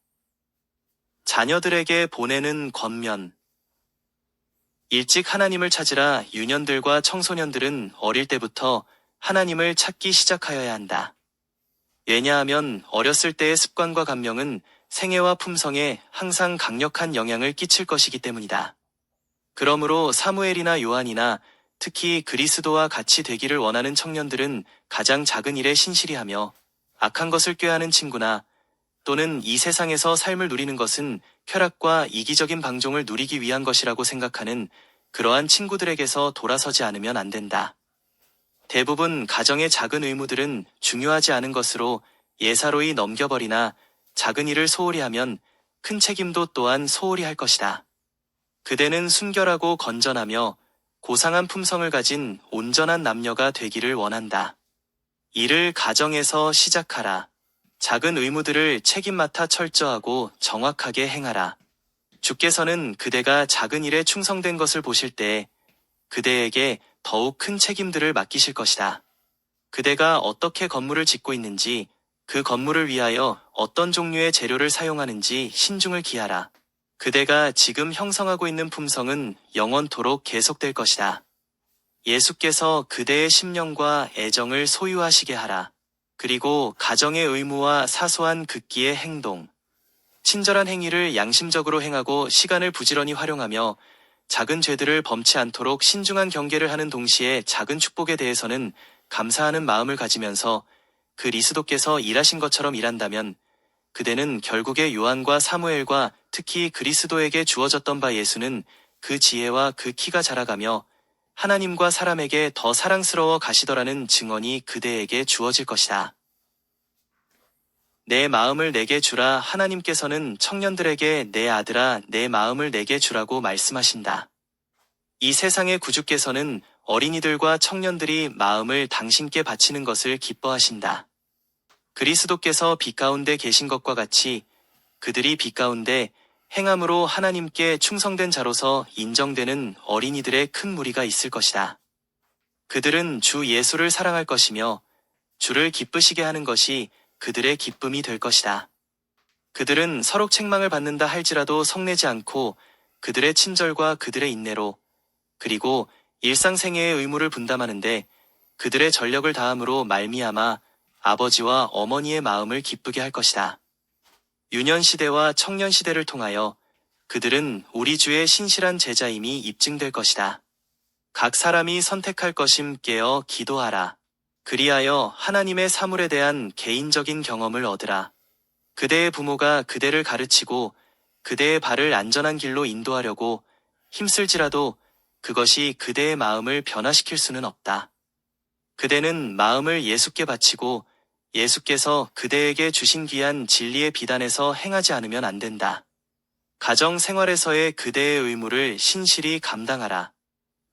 Speaker 1: 자녀들에게 보내는 권면. 일찍 하나님을 찾으라. 유년들과 청소년들은 어릴 때부터 하나님을 찾기 시작하여야 한다. 왜냐하면 어렸을 때의 습관과 감명은 생애와 품성에 항상 강력한 영향을 끼칠 것이기 때문이다. 그러므로 사무엘이나 요한이나 특히 그리스도와 같이 되기를 원하는 청년들은 가장 작은 일에 신실히 하며 악한 것을 꾀하는 친구나 또는 이 세상에서 삶을 누리는 것은 쾌락과 이기적인 방종을 누리기 위한 것이라고 생각하는 그러한 친구들에게서 돌아서지 않으면 안 된다. 대부분 가정의 작은 의무들은 중요하지 않은 것으로 예사로이 넘겨버리나 작은 일을 소홀히 하면 큰 책임도 또한 소홀히 할 것이다. 그대는 순결하고 건전하며 고상한 품성을 가진 온전한 남녀가 되기를 원한다. 이를 가정에서 시작하라. 작은 의무들을 책임 맡아 철저하고 정확하게 행하라. 주께서는 그대가 작은 일에 충성된 것을 보실 때 그대에게 더욱 큰 책임들을 맡기실 것이다. 그대가 어떻게 건물을 짓고 있는지, 그 건물을 위하여 어떤 종류의 재료를 사용하는지 신중을 기하라. 그대가 지금 형성하고 있는 품성은 영원토록 계속될 것이다. 예수께서 그대의 심령과 애정을 소유하시게 하라. 그리고 가정의 의무와 사소한 극기의 행동, 친절한 행위를 양심적으로 행하고 시간을 부지런히 활용하며 작은 죄들을 범치 않도록 신중한 경계를 하는 동시에 작은 축복에 대해서는 감사하는 마음을 가지면서 그리스도께서 일하신 것처럼 일한다면 그대는 결국에 요한과 사무엘과 특히 그리스도에게 주어졌던 바 예수는 그 지혜와 그 키가 자라가며 하나님과 사람에게 더 사랑스러워 가시더라는 증언이 그대에게 주어질 것이다. 내 마음을 내게 주라. 하나님께서는 청년들에게 내 아들아 내 마음을 내게 주라고 말씀하신다. 이 세상의 구주께서는 어린이들과 청년들이 마음을 당신께 바치는 것을 기뻐하신다. 그리스도께서 빛 가운데 계신 것과 같이 그들이 빛 가운데 행함으로 하나님께 충성된 자로서 인정되는 어린이들의 큰 무리가 있을 것이다. 그들은 주 예수를 사랑할 것이며 주를 기쁘시게 하는 것이 그들의 기쁨이 될 것이다. 그들은 서로 책망을 받는다 할지라도 성내지 않고 그들의 친절과 그들의 인내로 그리고 일상생애의 의무를 분담하는데 그들의 전력을 다함으로 말미암아 아버지와 어머니의 마음을 기쁘게 할 것이다. 유년시대와 청년시대를 통하여 그들은 우리 주의 신실한 제자임이 입증될 것이다. 각 사람이 선택할 것임 깨어 기도하라. 그리하여 하나님의 사물에 대한 개인적인 경험을 얻으라. 그대의 부모가 그대를 가르치고 그대의 발을 안전한 길로 인도하려고 힘쓸지라도 그것이 그대의 마음을 변화시킬 수는 없다. 그대는 마음을 예수께 바치고 예수께서 그대에게 주신 귀한 진리의 비단에서 행하지 않으면 안 된다. 가정 생활에서의 그대의 의무를 신실히 감당하라.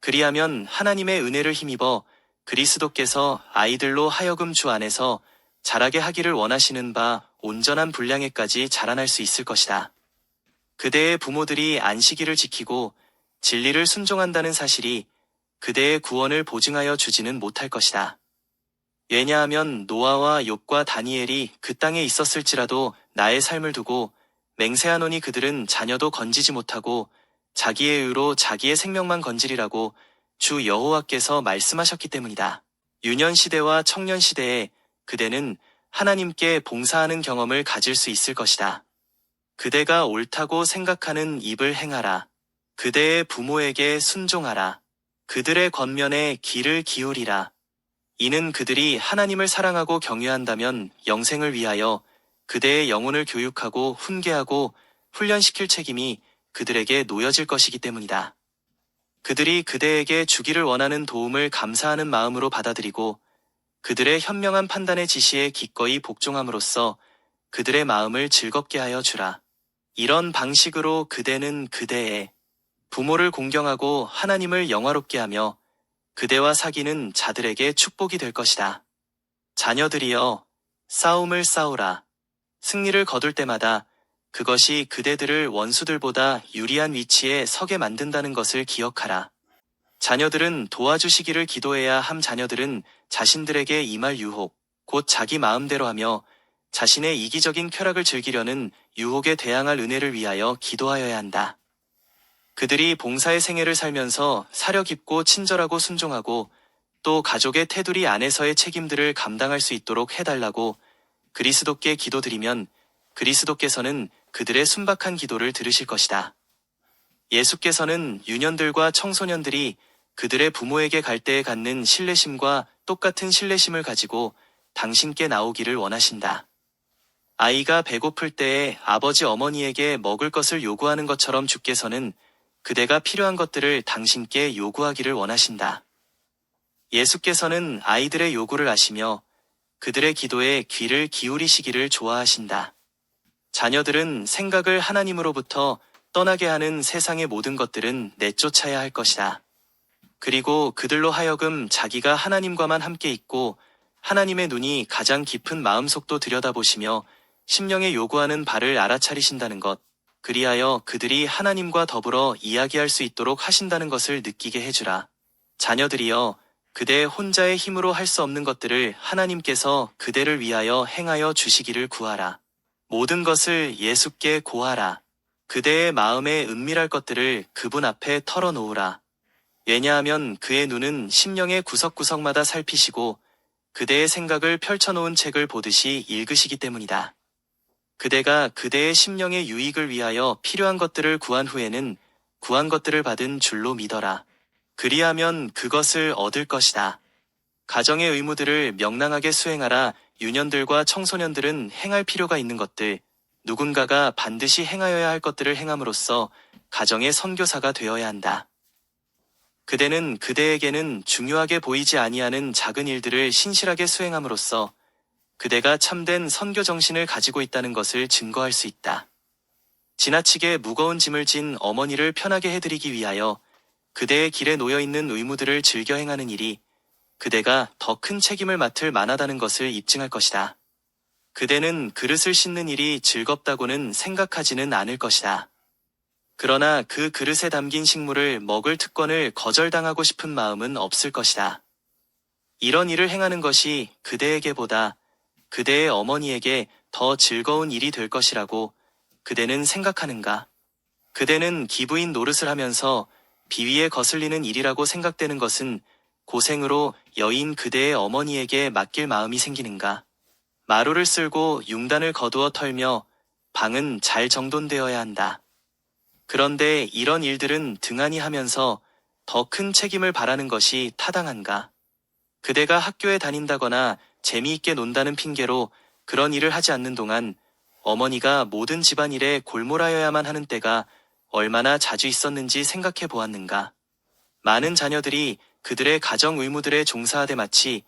Speaker 1: 그리하면 하나님의 은혜를 힘입어 그리스도께서 아이들로 하여금 주 안에서 자라게 하기를 원하시는 바 온전한 분량에까지 자라날 수 있을 것이다. 그대의 부모들이 안식일을 지키고 진리를 순종한다는 사실이 그대의 구원을 보증하여 주지는 못할 것이다. 왜냐하면 노아와 욥과 다니엘이 그 땅에 있었을지라도 나의 삶을 두고 맹세하노니 그들은 자녀도 건지지 못하고 자기의 의로 자기의 생명만 건지리라고 주 여호와께서 말씀하셨기 때문이다. 유년시대와 청년시대에 그대는 하나님께 봉사하는 경험을 가질 수 있을 것이다. 그대가 옳다고 생각하는 입을 행하라. 그대의 부모에게 순종하라. 그들의 권면에 귀를 기울이라. 이는 그들이 하나님을 사랑하고 경외한다면 영생을 위하여 그대의 영혼을 교육하고 훈계하고 훈련시킬 책임이 그들에게 놓여질 것이기 때문이다. 그들이 그대에게 주기를 원하는 도움을 감사하는 마음으로 받아들이고 그들의 현명한 판단의 지시에 기꺼이 복종함으로써 그들의 마음을 즐겁게 하여 주라. 이런 방식으로 그대는 그대의 부모를 공경하고 하나님을 영화롭게 하며 그대와 사귀는 자들에게 축복이 될 것이다. 자녀들이여, 싸움을 싸우라. 승리를 거둘 때마다 그것이 그대들을 원수들보다 유리한 위치에 서게 만든다는 것을 기억하라. 자녀들은 도와주시기를 기도해야 함. 자녀들은 자신들에게 임할 유혹, 곧 자기 마음대로 하며 자신의 이기적인 쾌락을 즐기려는 유혹에 대항할 은혜를 위하여 기도하여야 한다. 그들이 봉사의 생애를 살면서 사려 깊고 친절하고 순종하고 또 가족의 테두리 안에서의 책임들을 감당할 수 있도록 해달라고 그리스도께 기도드리면 그리스도께서는 그들의 순박한 기도를 들으실 것이다. 예수께서는 유년들과 청소년들이 그들의 부모에게 갈 때에 갖는 신뢰심과 똑같은 신뢰심을 가지고 당신께 나오기를 원하신다. 아이가 배고플 때에 아버지 어머니에게 먹을 것을 요구하는 것처럼 주께서는 그대가 필요한 것들을 당신께 요구하기를 원하신다. 예수께서는 아이들의 요구를 아시며 그들의 기도에 귀를 기울이시기를 좋아하신다. 자녀들은 생각을 하나님으로부터 떠나게 하는 세상의 모든 것들은 내쫓아야 할 것이다. 그리고 그들로 하여금 자기가 하나님과만 함께 있고 하나님의 눈이 가장 깊은 마음속도 들여다보시며 심령에 요구하는 바를 알아차리신다는 것, 그리하여 그들이 하나님과 더불어 이야기할 수 있도록 하신다는 것을 느끼게 해주라. 자녀들이여, 그대 혼자의 힘으로 할 수 없는 것들을 하나님께서 그대를 위하여 행하여 주시기를 구하라. 모든 것을 예수께 고하라. 그대의 마음에 은밀할 것들을 그분 앞에 털어놓으라. 왜냐하면 그의 눈은 심령의 구석구석마다 살피시고 그대의 생각을 펼쳐놓은 책을 보듯이 읽으시기 때문이다. 그대가 그대의 심령의 유익을 위하여 필요한 것들을 구한 후에는 구한 것들을 받은 줄로 믿어라. 그리하면 그것을 얻을 것이다. 가정의 의무들을 명랑하게 수행하라. 유년들과 청소년들은 행할 필요가 있는 것들, 누군가가 반드시 행하여야 할 것들을 행함으로써 가정의 선교사가 되어야 한다. 그대는 그대에게는 중요하게 보이지 아니하는 작은 일들을 신실하게 수행함으로써 그대가 참된 선교 정신을 가지고 있다는 것을 증거할 수 있다. 지나치게 무거운 짐을 진 어머니를 편하게 해드리기 위하여 그대의 길에 놓여있는 의무들을 즐겨 행하는 일이 그대가 더 큰 책임을 맡을 만하다는 것을 입증할 것이다. 그대는 그릇을 씻는 일이 즐겁다고는 생각하지는 않을 것이다. 그러나 그 그릇에 담긴 식물을 먹을 특권을 거절당하고 싶은 마음은 없을 것이다. 이런 일을 행하는 것이 그대에게보다 그대의 어머니에게 더 즐거운 일이 될 것이라고 그대는 생각하는가? 그대는 기부인 노릇을 하면서 비위에 거슬리는 일이라고 생각되는 것은 고생으로 여인 그대의 어머니에게 맡길 마음이 생기는가? 마루를 쓸고 융단을 거두어 털며 방은 잘 정돈되어야 한다. 그런데 이런 일들은 등한히 하면서 더 큰 책임을 바라는 것이 타당한가? 그대가 학교에 다닌다거나 재미있게 논다는 핑계로 그런 일을 하지 않는 동안 어머니가 모든 집안일에 골몰하여야만 하는 때가 얼마나 자주 있었는지 생각해 보았는가? 많은 자녀들이 그들의 가정 의무들에 종사하되 마치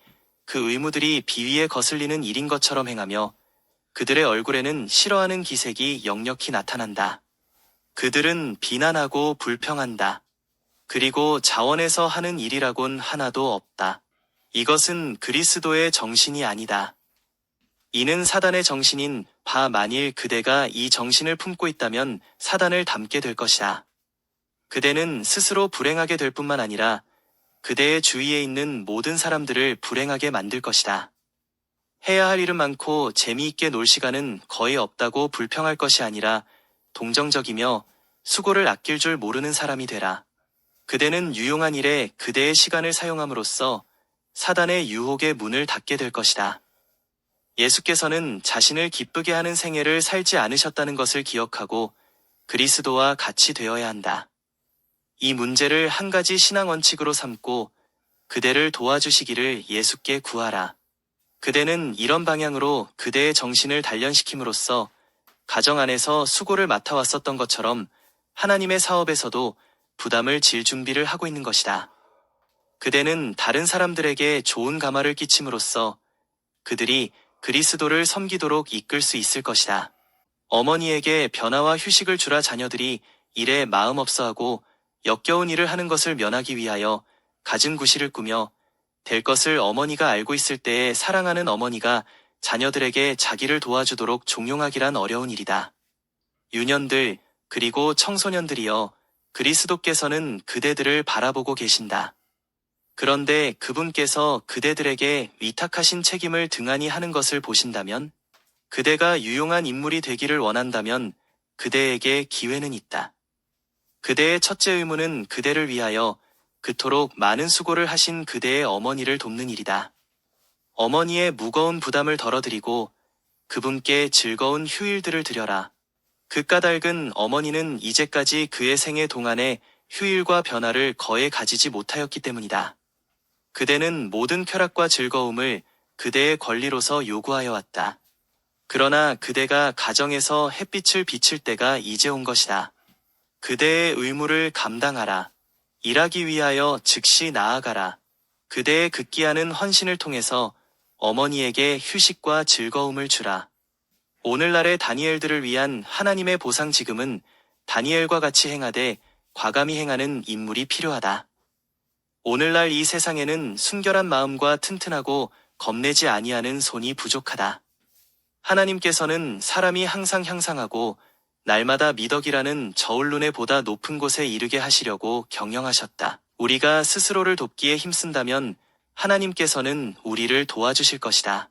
Speaker 1: 그 의무들이 비위에 거슬리는 일인 것처럼 행하며 그들의 얼굴에는 싫어하는 기색이 역력히 나타난다. 그들은 비난하고 불평한다. 그리고 자원해서 하는 일이라곤 하나도 없다. 이것은 그리스도의 정신이 아니다. 이는 사단의 정신인 만일 그대가 이 정신을 품고 있다면 사단을 닮게 될 것이다. 그대는 스스로 불행하게 될 뿐만 아니라 그대의 주위에 있는 모든 사람들을 불행하게 만들 것이다. 해야 할 일은 많고 재미있게 놀 시간은 거의 없다고 불평할 것이 아니라 동정적이며 수고를 아낄 줄 모르는 사람이 되라. 그대는 유용한 일에 그대의 시간을 사용함으로써 사단의 유혹의 문을 닫게 될 것이다. 예수께서는 자신을 기쁘게 하는 생애를 살지 않으셨다는 것을 기억하고 그리스도와 같이 되어야 한다. 이 문제를 한 가지 신앙 원칙으로 삼고 그대를 도와주시기를 예수께 구하라. 그대는 이런 방향으로 그대의 정신을 단련시킴으로써 가정 안에서 수고를 맡아왔었던 것처럼 하나님의 사업에서도 부담을 질 준비를 하고 있는 것이다. 그대는 다른 사람들에게 좋은 감화를 끼침으로써 그들이 그리스도를 섬기도록 이끌 수 있을 것이다. 어머니에게 변화와 휴식을 주라. 자녀들이 일에 마음 없어하고 역겨운 일을 하는 것을 면하기 위하여 갖은 구실을 꾸며 될 것을 어머니가 알고 있을 때에 사랑하는 어머니가 자녀들에게 자기를 도와주도록 종용하기란 어려운 일이다. 유년들 그리고 청소년들이여, 그리스도께서는 그대들을 바라보고 계신다. 그런데 그분께서 그대들에게 위탁하신 책임을 등한히 하는 것을 보신다면, 그대가 유용한 인물이 되기를 원한다면 그대에게 기회는 있다. 그대의 첫째 의무는 그대를 위하여 그토록 많은 수고를 하신 그대의 어머니를 돕는 일이다. 어머니의 무거운 부담을 덜어드리고 그분께 즐거운 휴일들을 드려라. 그 까닭은 어머니는 이제까지 그의 생애 동안에 휴일과 변화를 거의 가지지 못하였기 때문이다. 그대는 모든 쾌락과 즐거움을 그대의 권리로서 요구하여 왔다. 그러나 그대가 가정에서 햇빛을 비칠 때가 이제 온 것이다. 그대의 의무를 감당하라. 일하기 위하여 즉시 나아가라. 그대의 극기하는 헌신을 통해서 어머니에게 휴식과 즐거움을 주라. 오늘날의 다니엘들을 위한 하나님의 보상 지금은 다니엘과 같이 행하되 과감히 행하는 인물이 필요하다. 오늘날 이 세상에는 순결한 마음과 튼튼하고 겁내지 아니하는 손이 부족하다. 하나님께서는 사람이 항상 향상하고 날마다 미덕이라는 저울눈에 보다 높은 곳에 이르게 하시려고 경영하셨다. 우리가 스스로를 돕기에 힘쓴다면 하나님께서는 우리를 도와주실 것이다.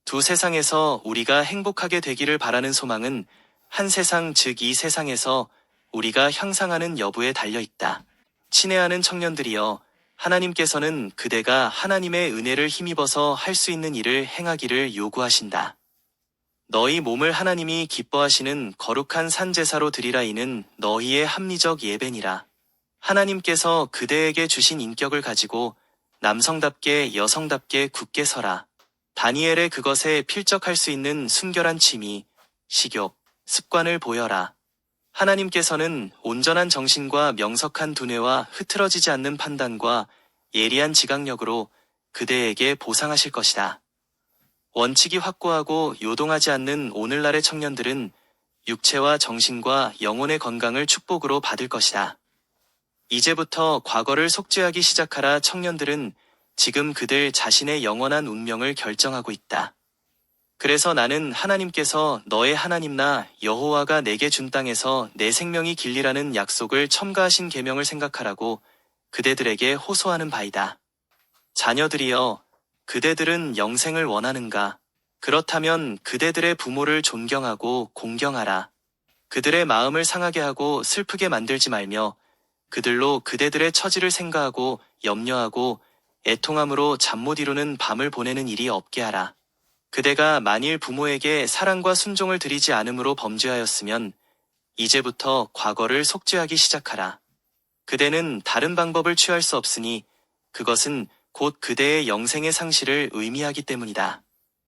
Speaker 1: 두 세상에서 우리가 행복하게 되기를 바라는 소망은 한 세상, 즉 이 세상에서 우리가 향상하는 여부에 달려있다. 친애하는 청년들이여, 하나님께서는 그대가 하나님의 은혜를 힘입어서 할 수 있는 일을 행하기를 요구하신다. 너희 몸을 하나님이 기뻐하시는 거룩한 산제사로 드리라. 이는 너희의 합리적 예배니라. 하나님께서 그대에게 주신 인격을 가지고 남성답게 여성답게 굳게 서라. 다니엘의 그것에 필적할 수 있는 순결한 취미, 식욕, 습관을 보여라. 하나님께서는 온전한 정신과 명석한 두뇌와 흐트러지지 않는 판단과 예리한 지각력으로 그대에게 보상하실 것이다. 원칙이 확고하고 요동하지 않는 오늘날의 청년들은 육체와 정신과 영혼의 건강을 축복으로 받을 것이다. 이제부터 과거를 속죄하기 시작하라. 청년들은 지금 그들 자신의 영원한 운명을 결정하고 있다. 그래서 나는 하나님께서 너의 하나님 나 여호와가 내게 준 땅에서 내 생명이 길리라는 약속을 첨가하신 계명을 생각하라고 그대들에게 호소하는 바이다. 자녀들이여, 그대들은 영생을 원하는가? 그렇다면 그대들의 부모를 존경하고 공경하라. 그들의 마음을 상하게 하고 슬프게 만들지 말며 그들로 그대들의 처지를 생각하고 염려하고 애통함으로 잠 못 이루는 밤을 보내는 일이 없게 하라. 그대가 만일 부모에게 사랑과 순종을 들이지 않음으로 범죄하였으면 이제부터 과거를 속죄하기 시작하라. 그대는 다른 방법을 취할 수 없으니 그것은 곧 그대의 영생의 상실을 의미하기 때문이다.